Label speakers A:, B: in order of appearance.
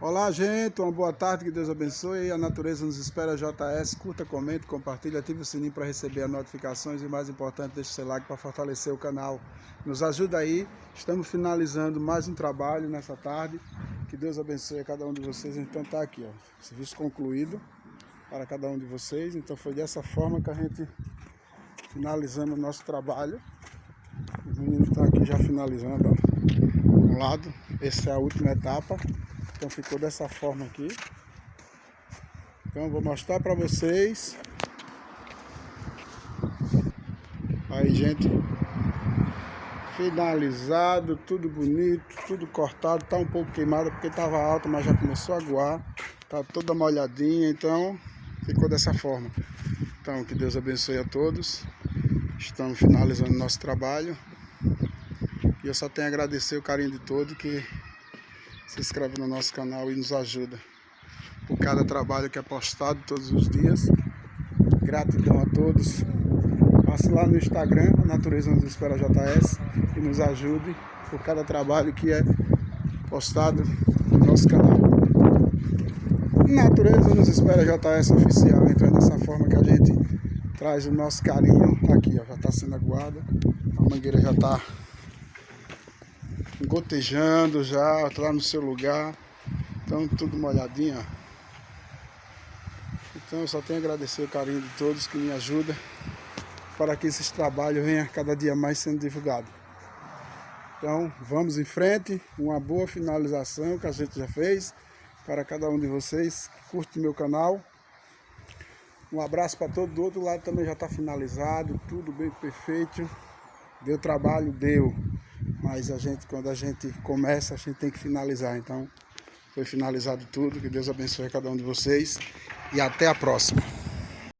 A: Olá, gente, uma boa tarde, que Deus abençoe. A natureza nos espera. JS, curta, comente, compartilhe, ative o sininho para receber as notificações e, mais importante, deixe seu like para fortalecer o canal. Nos ajuda aí. Estamos finalizando mais um trabalho nessa tarde. Que Deus abençoe a cada um de vocês. Então tá aqui, ó, serviço concluído para cada um de vocês. Então foi dessa forma que a gente finalizamos o nosso trabalho. Os meninos estão aqui já finalizando, ó, um lado. Essa é a última etapa. Então ficou dessa forma aqui. Então eu vou mostrar para vocês. Aí, gente, finalizado, tudo bonito, tudo cortado. Tá um pouco queimado porque estava alto, mas já começou a aguar. Tá toda molhadinha, então ficou dessa forma. Então que Deus abençoe a todos. Estamos finalizando nosso trabalho. E eu só tenho a agradecer o carinho de todos que se inscreve no nosso canal e nos ajuda por cada trabalho que é postado todos os dias. Gratidão a todos. Passe lá no Instagram, a Natureza nos espera JS, e nos ajude por cada trabalho que é postado no nosso canal. Natureza nos espera JS oficial. Então é dessa forma que a gente traz o nosso carinho. Aqui, ó, já está sendo aguada, a mangueira já está gotejando, já está lá no seu lugar. Então tudo molhadinho, ó. Então eu só tenho a agradecer o carinho de todos que me ajudam para que esses trabalhos venham cada dia mais sendo divulgados. Então vamos em frente, uma boa finalização que a gente já fez para cada um de vocês que curte meu canal. Um abraço para todos. Do outro lado também já está finalizado, tudo bem perfeito. Deu trabalho, deu, mas quando a gente começa, a gente tem que finalizar. Então foi finalizado tudo. Que Deus abençoe cada um de vocês e até a próxima.